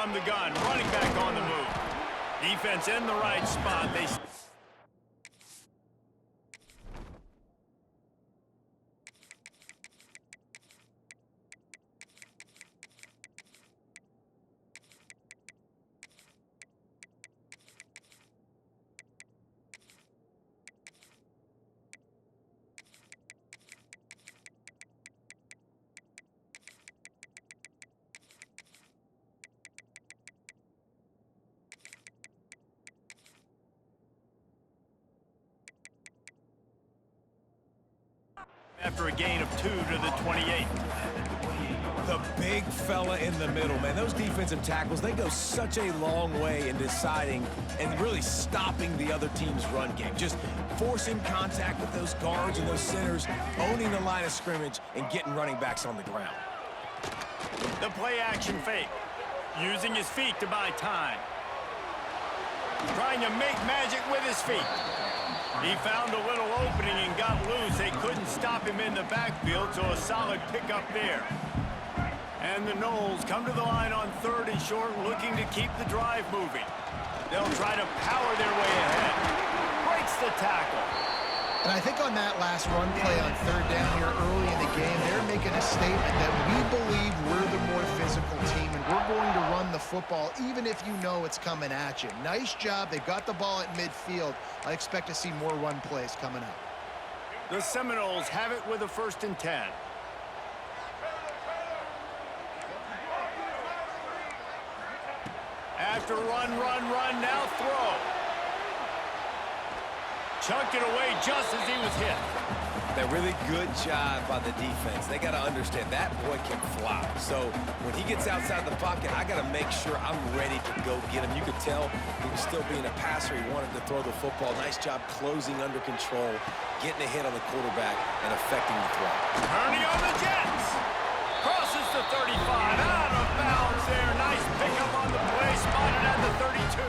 from the gun, running back on the move. Defense in the right spot. After a gain of 2 to the 28. The big fella in the middle, man. Those defensive tackles, they go such a long way in deciding and really stopping the other team's run game. Just forcing contact with those guards and those centers, owning the line of scrimmage, and getting running backs on the ground. The play-action fake. Using his feet to buy time. Trying to make magic with his feet. He found a little opening and got loose. They couldn't stop him in the backfield, so a solid pickup there. And the Noles come to the line on 3rd and short, looking to keep the drive moving. They'll try to power their way ahead. Breaks the tackle. And I think on that last run play on 3rd down here early in the game, they're making a statement that we believe we're the more physical team, and we're going to run the football even if you know it's coming at you. Nice job. They got the ball at midfield. I expect to see more run plays coming up. The Seminoles have it with a 1st and 10. After run, now throw. Chucked it away just as he was hit. A really good job by the defense. They got to understand that boy can fly. So when he gets outside the pocket, I got to make sure I'm ready to go get him. You could tell he was still being a passer. He wanted to throw the football. Nice job closing under control, getting a hit on the quarterback, and affecting the throw. Ernie on the Jets. Crosses the 35. Out of bounds there. Nice pickup on the play. Spotted at the 32.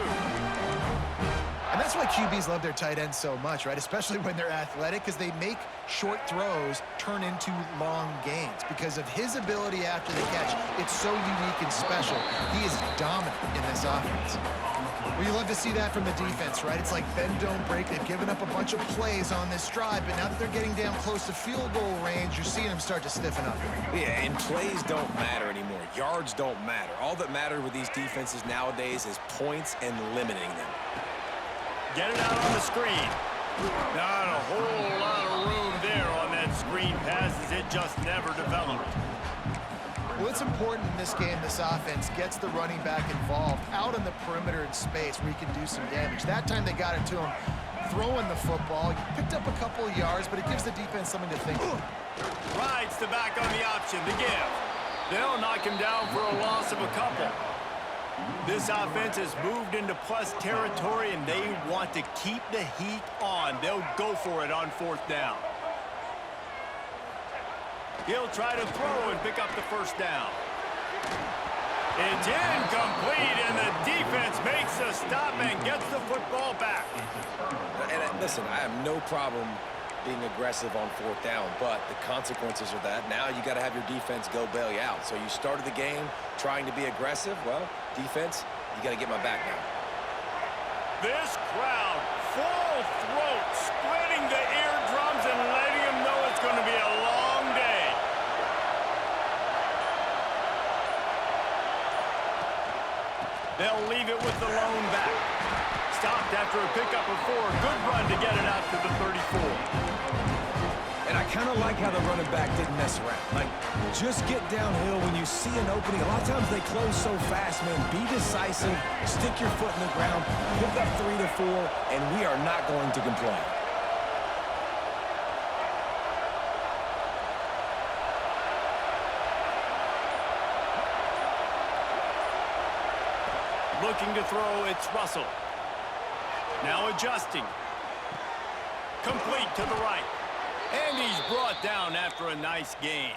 And that's why QBs love their tight ends so much, right? Especially when they're athletic, because they make short throws turn into long gains. Because of his ability after the catch, it's so unique and special. He is dominant in this offense. Well, you love to see that from the defense, right? It's like bend, don't break. They've given up a bunch of plays on this drive, but now that they're getting down close to field goal range, you're seeing them start to stiffen up. Yeah, and plays don't matter anymore. Yards don't matter. All that matters with these defenses nowadays is points and limiting them. Get it out on the screen. Not a whole lot of room there on that screen pass as it just never developed. Well, it's important in this game, this offense gets the running back involved out on the perimeter in space where he can do some damage. That time they got it to him throwing the football. He picked up a couple of yards, but it gives the defense something to think about. Rides the back on the option, the give. They'll knock him down for a loss of a couple. This offense has moved into plus territory, and they want to keep the heat on. They'll go for it on 4th down. He'll try to throw and pick up the 1st down. It's incomplete, and the defense makes a stop and gets the football back. And listen, I have no problem being aggressive on 4th down, but the consequences of that, now you got to have your defense go bail you out. So you started the game trying to be aggressive. Well, defense, you got to get my back now. This crowd, full throat, splitting the eardrums and letting them know it's going to be a long day. They'll leave it with the lone back. Stopped after a pickup of 4. Good run to get it out to the 34. And I kind of like how the running back didn't mess around. Like, just get downhill when you see an opening. A lot of times they close so fast, man. Be decisive, stick your foot in the ground, pick up 3 to 4, and we are not going to complain. Looking to throw, it's Russell. Now adjusting. Complete to the right. And he's brought down after a nice gain.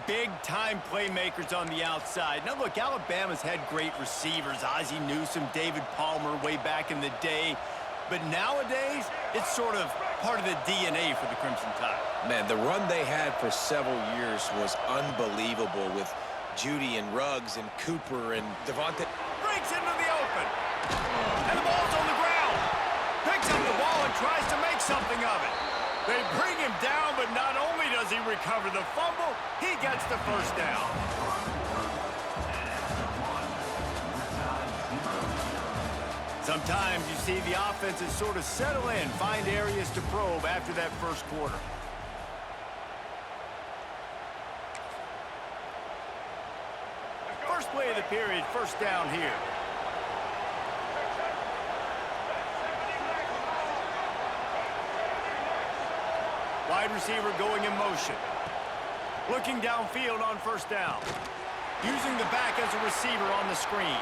Big-time playmakers on the outside. Now, look, Alabama's had great receivers. Ozzie Newsome, David Palmer way back in the day. But nowadays, it's sort of part of the DNA for the Crimson Tide. Man, the run they had for several years was unbelievable with Judy and Ruggs and Cooper and Devontae. Breaks into the open. And the ball's on the ground. Picks up the ball and tries to make something of it. They bring him down, but not only does he recover the fumble, he gets the first down. Sometimes you see the offenses sort of settle in, find areas to probe after that first quarter. First play of the period, first down here. Wide receiver going in motion. Looking downfield on first down. Using the back as a receiver on the screen.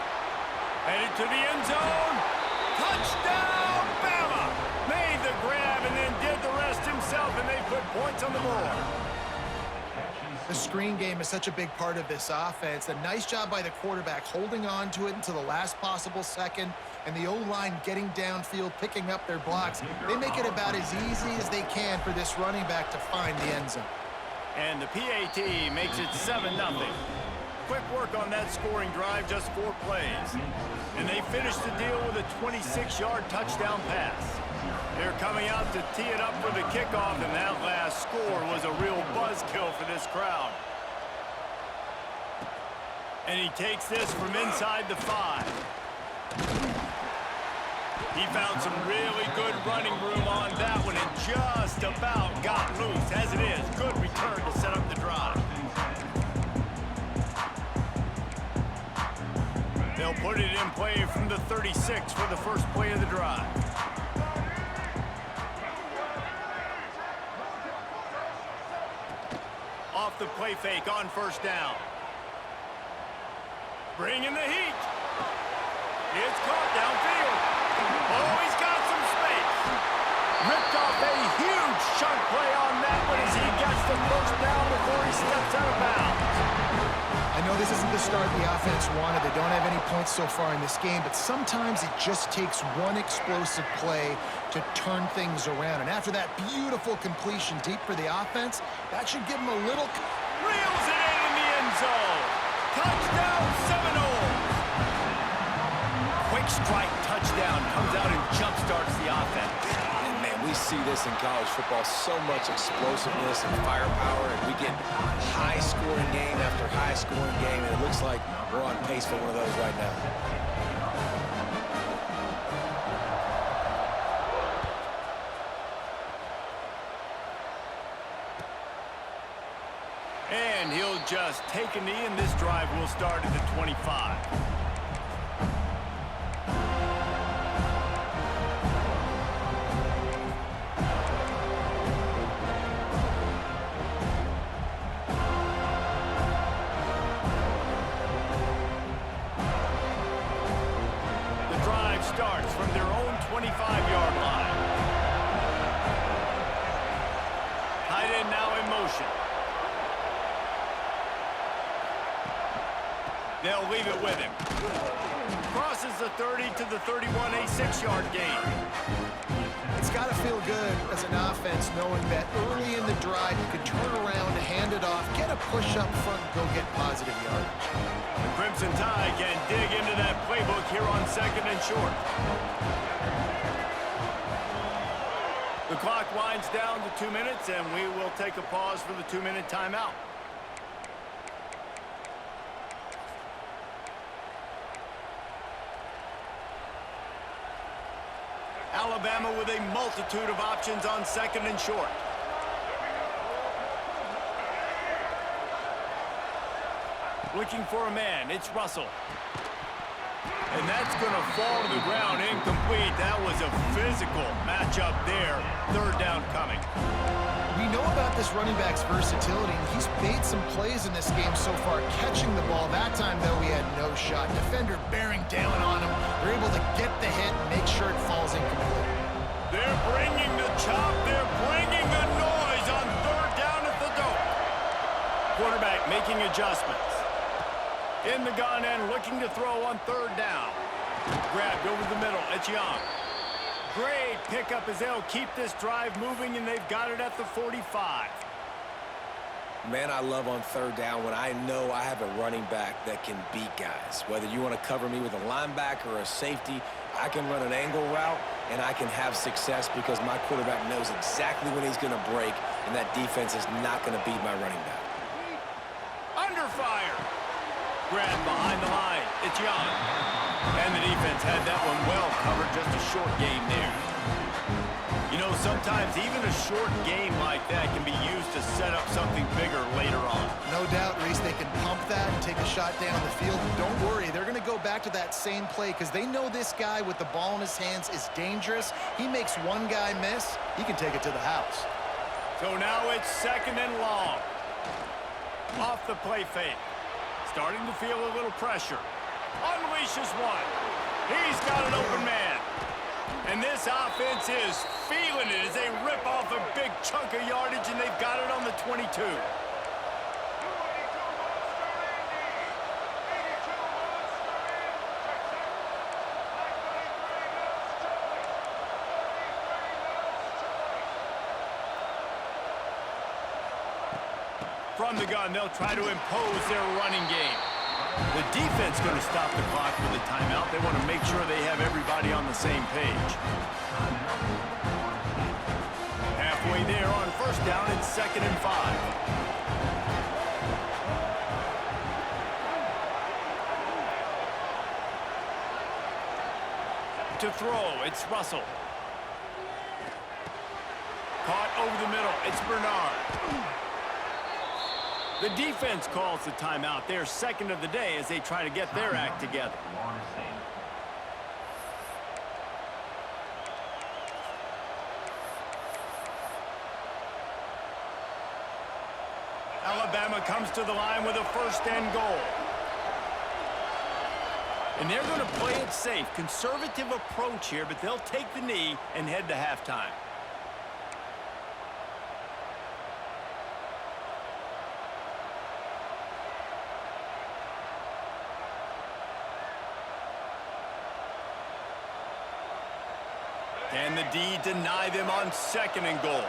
Headed to the end zone. Touchdown, Bama! Made the grab and then did the rest himself, and they put points on the board. The screen game is such a big part of this offense. A nice job by the quarterback holding on to it until the last possible second, and the O-line getting downfield, picking up their blocks. They make it about as easy as they can for this running back to find the end zone. And the PAT makes it 7-0. Quick work on that scoring drive, just 4 plays. And they finish the deal with a 26-yard touchdown pass. They're coming out to tee it up for the kickoff, and that last score was a real buzzkill for this crowd. And he takes this from inside the 5. He found some really good running room on that one and just about got loose. As it is, good return to set up the drive. They'll put it in play from the 36 for the first play of the drive. Off the play fake on first down. Bringing the heat. It's caught downfield. Oh, he's got some space. Ripped off a huge chunk play on that one as he gets the first down before he steps out of bounds. I know this isn't the start the offense wanted. They don't have any points so far in this game, but sometimes it just takes one explosive play to turn things around. And after that beautiful completion deep for the offense, that should give them a little... Reels it in the end zone. Touchdown, Seminoles. Quick strike touchdown comes out and jump-starts the offense. And man, we see this in college football, so much explosiveness and firepower, and we get high-scoring game after high-scoring game, and it looks like we're on pace for one of those right now. And he'll just take a knee, and this drive will start at the 25. The drive starts from their own 25-yard line. Tight end now in motion. They'll leave it with him. Crosses the 30 to the 31, a 6-yard gain. It's got to feel good as an offense knowing that early in the drive you could turn around, hand it off, get a push up front, and go get positive yardage. The Crimson Tide can dig into that playbook here on 2nd and short. The clock winds down to 2 minutes, and we will take a pause for the 2-minute timeout. Alabama with a multitude of options on 2nd and short. Looking for a man, it's Russell. And that's going to fall to the ground, incomplete. That was a physical matchup there. 3rd down coming. We know about this running back's versatility, and he's made some plays in this game so far, catching the ball. That time, though, he had no shot. Defender bearing down on him. They're able to get the hit and make sure it falls incomplete. They're bringing the chop. They're bringing the noise on 3rd down at the dope. Quarterback making adjustments. In the gun and looking to throw on 3rd down. Grabbed over the middle. It's Young. Great pickup as they'll keep this drive moving, and they've got it at the 45. Man, I love on third down when I know I have a running back that can beat guys. Whether you want to cover me with a linebacker or a safety, I can run an angle route, and I can have success because my quarterback knows exactly when he's going to break, and that defense is not going to beat my running back. Under fire. Grab behind the line. It's Young. And the defense had that one well covered. Just a short game there. You know, sometimes even a short game like that can be used to set up something bigger later on. No doubt, Reese, they can pump that and take a shot down the field. And don't worry, they're going to go back to that same play because they know this guy with the ball in his hands is dangerous. He makes one guy miss, he can take it to the house. So now it's second and long. Off the play fake. Starting to feel a little pressure. Unleashes one. He's got an open man. And this offense is feeling it as they rip off a big chunk of yardage, and they've got it on the 22. From the gun, they'll try to impose their running game. The defense going to stop the clock with a timeout. They want to make sure they have everybody on the same page. Halfway there on first down, it's 2nd and 5. To throw, it's Russell. Caught over the middle, it's Bernard. The defense calls the timeout. They're second of the day as they try to get their act together. Alabama comes to the line with a 1st and goal. And they're going to play it safe. Conservative approach here, but they'll take the knee and head to halftime. Can the D deny them on 2nd and goal?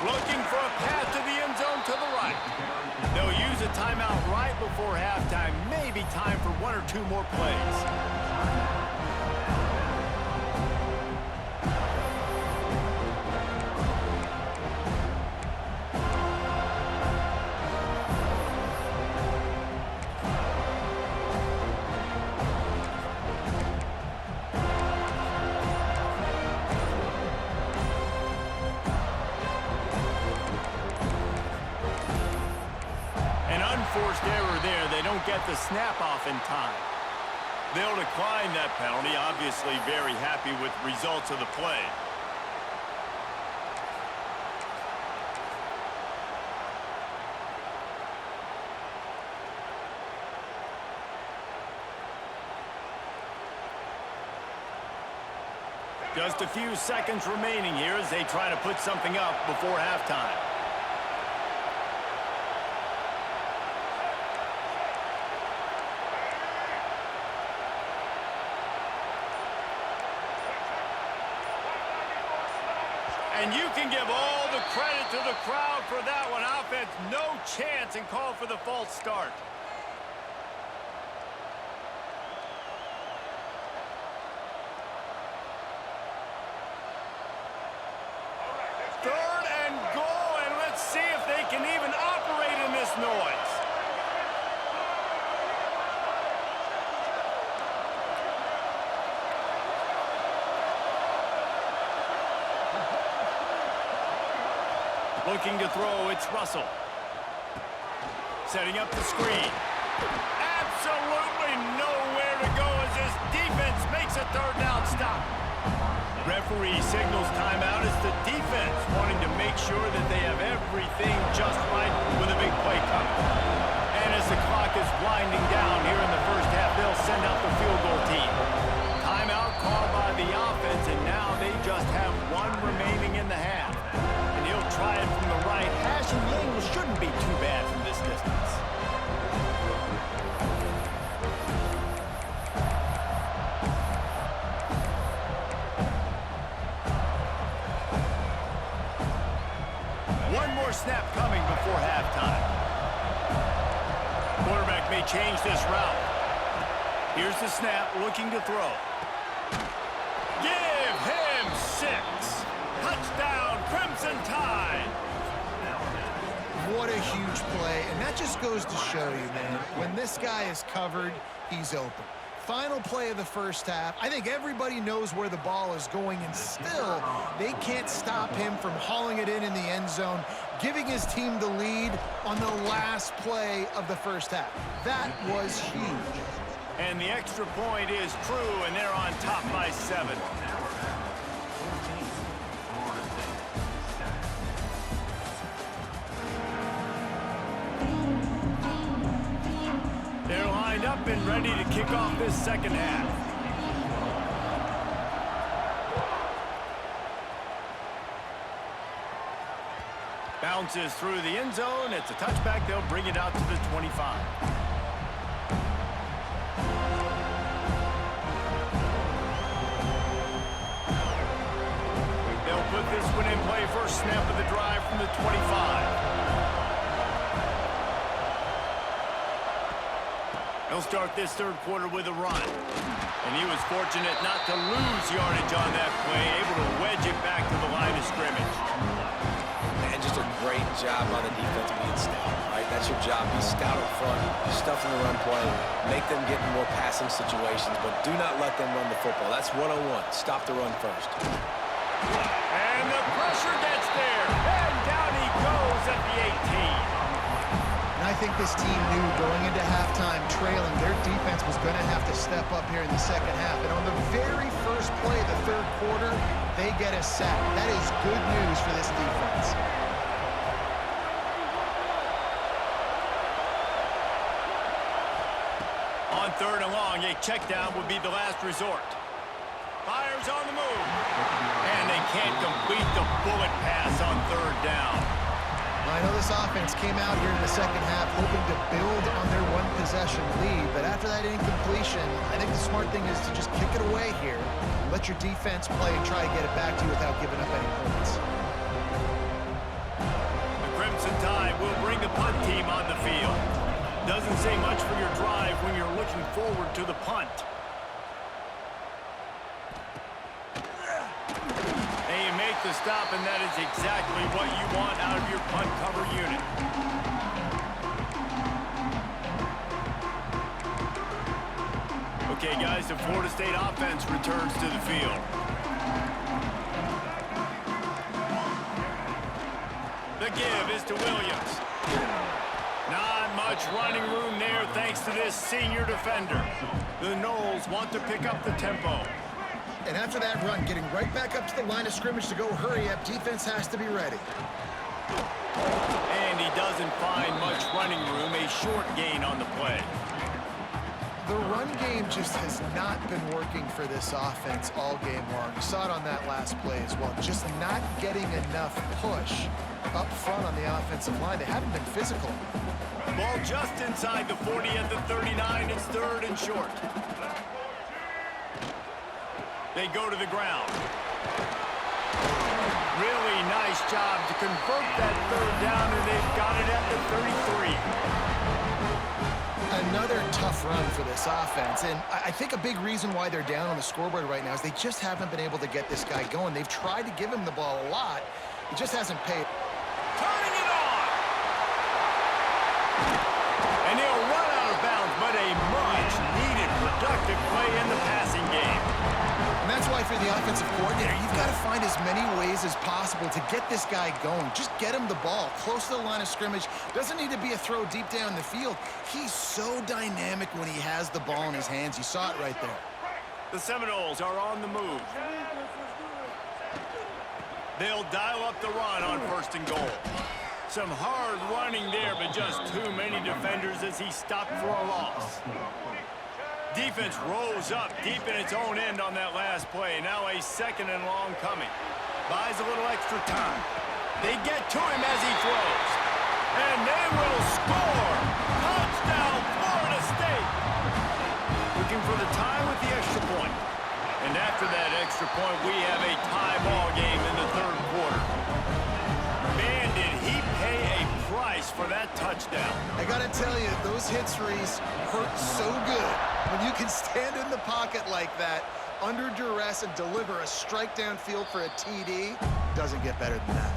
Looking for a path to the end zone to the right. They'll use a timeout right before halftime. Maybe time for 1 or 2 more plays. Forced error there. They don't get the snap off in time. They'll decline that penalty. Obviously very happy with results of the play. Just a few seconds remaining here as they try to put something up before halftime. And you can give all the credit to the crowd for that one. Offense, no chance, and call for the false start. Third and goal, and let's see if they can even operate in this noise. Looking to throw, it's Russell. Setting up the screen. Absolutely nowhere to go as this defense makes a 3rd down stop. Referee signals timeout as the defense wanting to make sure that they have everything just right with a big play coming. And as the clock is winding down here in the first half, they'll send out the field goal team. Timeout called by the offense, and now they just have 1 remaining in the half. And he'll try it from the right. Hash and the angle shouldn't be too bad from this distance. quarterback may change this route. Here's the snap, looking to throw. Give him 6. Touchdown, Crimson Tide. What a huge play, and that just goes to show you, man, when this guy is covered, he's open. Final play of the first half. I think everybody knows where the ball is going, and still, they can't stop him from hauling it in the end zone, giving his team the lead on the last play of the first half. That was huge. And the extra point is true, and they're on top by 7. They're lined up and ready to kick off this second half. Bounces through the end zone. It's a touchback. They'll bring it out to the 25. They'll put this one in play. First snap of the drive from the 25. He'll start this third quarter with a run. And he was fortunate not to lose yardage on that play, able to wedge it back to the line of scrimmage. And just a great job on the defense being stout, right? That's your job. Be stout up front, stuff in the run play, make them get in more passing situations, but do not let them run the football. That's one-on-one. Stop the run first. And the pressure gets there. And down he goes at the 18. And I think this team knew going into halftime trailing, their defense was going to have to step up here in the second half. And on the very first play of the third quarter, they get a sack. That is good news for this defense. On 3rd and long, a check down would be the last resort. Fires on the move. And they can't complete the bullet pass on 3rd down. I know this offense came out here in the second half hoping to build on their one-possession lead, but after that incompletion, I think the smart thing is to just kick it away here and let your defense play and try to get it back to you without giving up any points. The Crimson Tide will bring the punt team on the field. Doesn't say much for your drive when you're looking forward to the punt. The stop, and that is exactly what you want out of your punt cover unit. Okay, guys, the Florida State offense returns to the field. The give is to Williams. Not much running room there thanks to this senior defender. The Noles want to pick up the tempo. And after that run, getting right back up to the line of scrimmage to go hurry up, defense has to be ready. And he doesn't find much running room, a short gain on the play. The run game just has not been working for this offense all game long. You saw it on that last play as well. Just not getting enough push up front on the offensive line. They haven't been physical. Ball just inside the 40 at the 39. It's 3rd and short. They go to the ground. Really nice job to convert that 3rd down, and they've got it at the 33. Another tough run for this offense, and I think a big reason why they're down on the scoreboard right now is they just haven't been able to get this guy going. They've tried to give him the ball a lot. It just hasn't paid. Turning it on! And he'll run out of bounds, but a much-needed productive play in the passing game. And that's why for the offensive coordinator, you've got to find as many ways as possible to get this guy going. Just get him the ball close to the line of scrimmage. Doesn't need to be a throw deep down the field. He's so dynamic when he has the ball in his hands. You saw it right there. The Seminoles are on the move. They'll dial up the run on 1st and goal. Some hard running there, but just too many defenders as he stopped for a loss. Defense rolls up deep in its own end on that last play. Now a 2nd and long coming. Buys a little extra time. They get to him as he throws. And they will score! Touchdown, Florida State! Looking for the tie with the extra point. And after that extra point, we have a tie ball game in the 3rd quarter. Man, did he pay a price for that touchdown. I got to tell you, those hits, Reese, hurt so good. When you can stand in the pocket like that, under duress, and deliver a strike downfield for a TD, doesn't get better than that.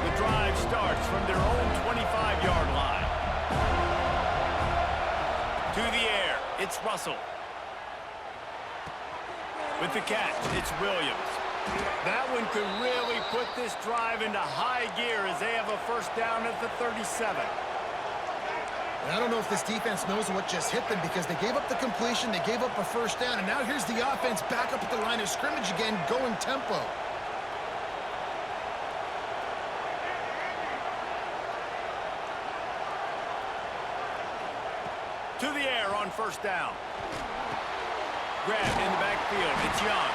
The drive starts from their own 25-yard line. To the air, it's Russell. With the catch, it's Williams. That one could really put this drive into high gear as they have a first down at the 37. And I don't know if this defense knows what just hit them because they gave up the completion, they gave up a first down, and now here's the offense back up at the line of scrimmage again, going tempo. To the air on first down. Grabbed in the backfield. It's Young.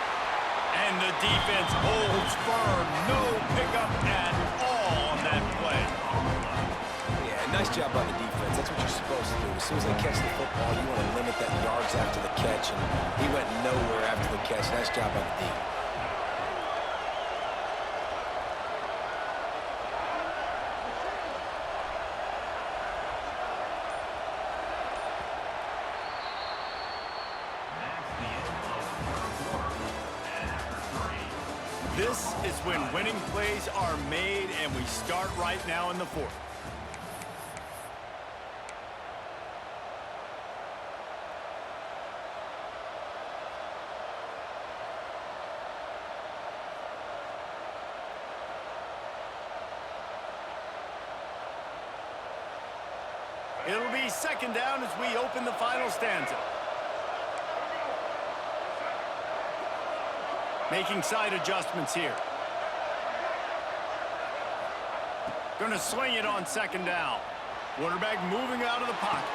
And the defense holds firm. No pickup at all on that play. Yeah, nice job by the defense. That's what you're supposed to do. As soon as they catch the football, you want to limit that yards after the catch. And he went nowhere after the catch. Nice job by the defense. This is when winning plays are made, and we start right now in the fourth. It'll be second down as we open the final stanza. Making side adjustments here. Gonna swing it on second down. Quarterback moving out of the pocket.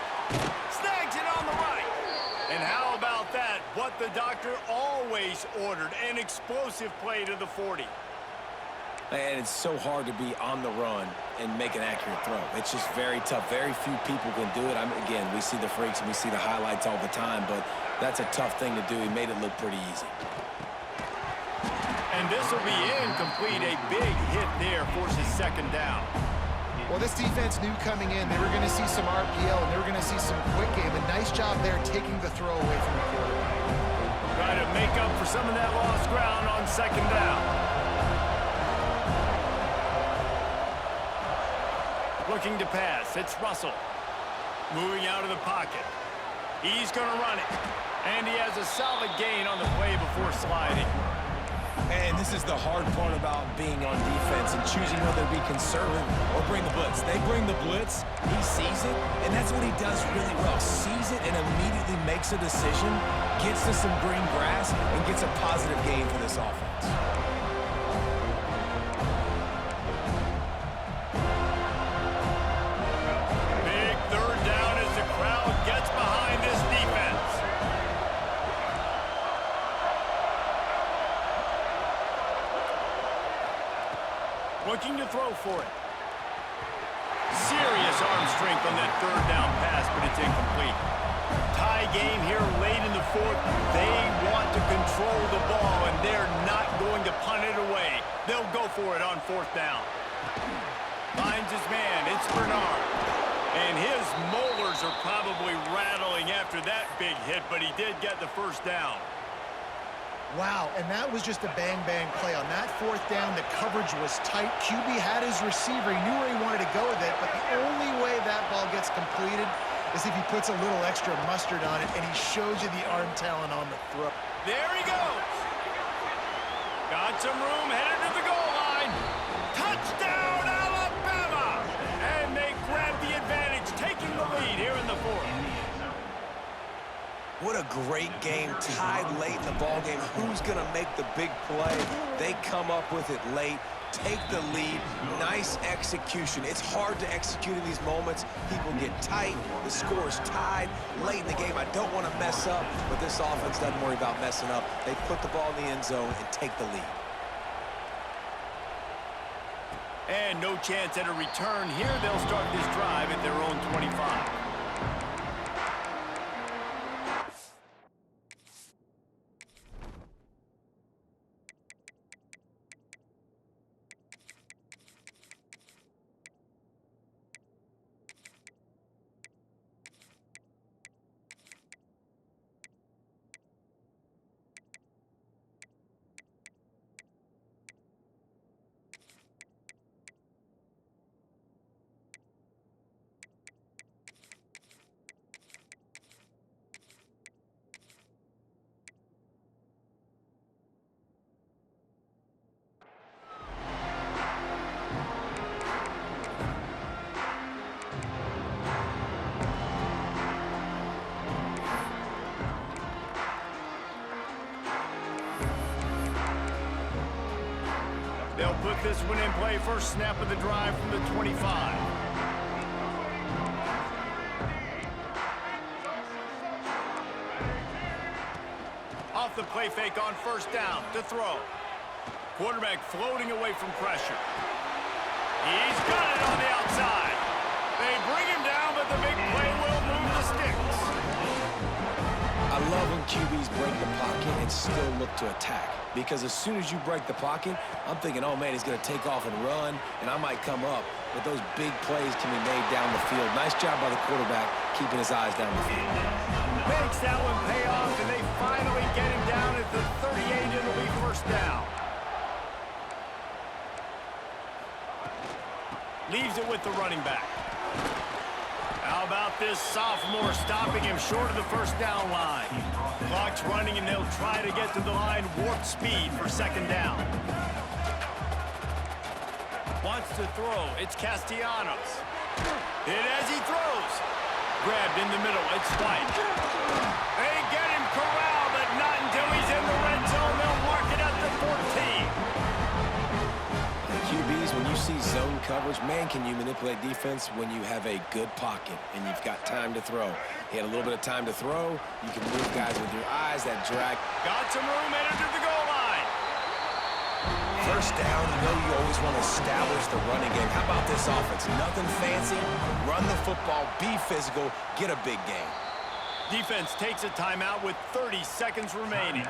Snags it on the right. And how about that? What the doctor always ordered, an explosive play to the 40. And it's so hard to be on the run and make an accurate throw. It's just very tough. Very few people can do it. Again, we see the freaks and we see the highlights all the time, but that's a tough thing to do. He made it look pretty easy. And this will be incomplete. A big hit there forces second down. Well, this defense knew coming in they were going to see some RPO and they were going to see some quick game. A nice job there taking the throw away from the quarterback. Try to make up for some of that lost ground on second down. Looking to pass. It's Russell. Moving out of the pocket. He's going to run it. And he has a solid gain on the play before sliding. And this is the hard part about being on defense and choosing whether to be conservative or bring the blitz. They bring the blitz, he sees it, and that's what he does really well. Sees it and immediately makes a decision, gets to some green grass, and gets a positive gain for this offense. Big third down as the crowd gets behind this defense. Looking to throw for it. Serious arm strength on that third down pass, but it's incomplete. Tie game here late in the fourth. They want to control the ball, and they're not going to punt it away. They'll go for it on fourth down. Finds his man. It's Bernard. And his molars are probably rattling after that big hit, but he did get the first down. Wow, and that was just a bang-bang play. On that fourth down, the coverage was tight. QB had his receiver. He knew where he wanted to go with it, but the only way that ball gets completed is if he puts a little extra mustard on it, and he shows you the arm talent on the throw. There he goes. Got some room, headed to the goal line. Touchdown, Alabama! And they grab the advantage, taking the lead here in the fourth. What a great game, tied late in the ball game. Who's going to make the big play? They come up with it late, take the lead. Nice execution. It's hard to execute in these moments. People get tight. The score is tied late in the game. I don't want to mess up, but this offense doesn't worry about messing up. They put the ball in the end zone and take the lead. And no chance at a return here. They'll start this drive at their own 25. They'll put this one in play first snap of the drive from the 25. Off the play fake on first down to throw. Quarterback floating away from pressure. He's got it on the outside. They bring him down, but the big play will move the sticks. I love when QBs break the pocket and still look to attack. Because as soon as you break the pocket, I'm thinking, oh, man, he's going to take off and run, and I might come up. But those big plays can be made down the field. Nice job by the quarterback keeping his eyes down the field. Makes that one pay off, and they finally get him down at the 38. It'll be first down. Leaves it with the running back. How about this sophomore stopping him short of the first down line? Clock's running, and they'll try to get to the line warp speed for second down. Wants to throw. It's Castellanos. Hit as he throws. Grabbed in the middle. It's White. They get him corralled, but not until he's in the red zone. They'll mark it at the 14. QBs, when you see zone coverage, man, can you manipulate defense when you have a good pocket and you've got time to throw. He had a little bit of time to throw. You can move guys with your eyes. That drag. Got some room, headed to the goal line. First down, you know you always want to establish the running game. How about this offense? Nothing fancy. Run the football, be physical, get a big game. Defense takes a timeout with 30 seconds remaining.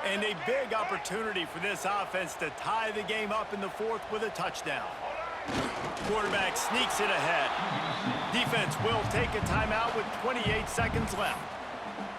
And a big opportunity for this offense to tie the game up in the fourth with a touchdown. Quarterback sneaks it ahead. Defense will take a timeout with 28 seconds left.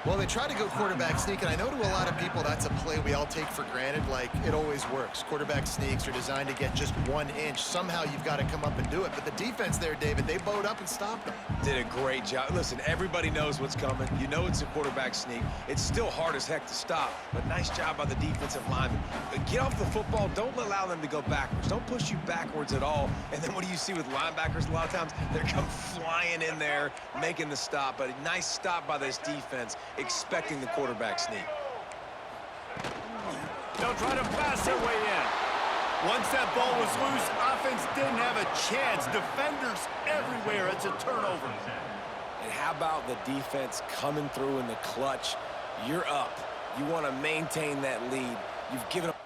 Well, they try to go quarterback sneak, and I know to a lot of people that's a play we all take for granted, like it always works. Quarterback sneaks are designed to get just 1 inch. Somehow you've got to come up and do it. But the defense there, David, they bowed up and stopped them. Did a great job. Listen, everybody knows what's coming. You know it's a quarterback sneak. It's still hard as heck to stop, but nice job by the defensive lineman. Get off the football. Don't allow them to go backwards. Don't push you backwards at all. And then what do you see with linebackers a lot of times? They come flying in there, making the stop. But a nice stop by this defense, expecting the quarterback sneak. They'll try to blast their way in. Once that ball was loose, offense didn't have a chance. Defenders everywhere. It's a turnover. And how about the defense coming through in the clutch? You're up. You want to maintain that lead. You've given up.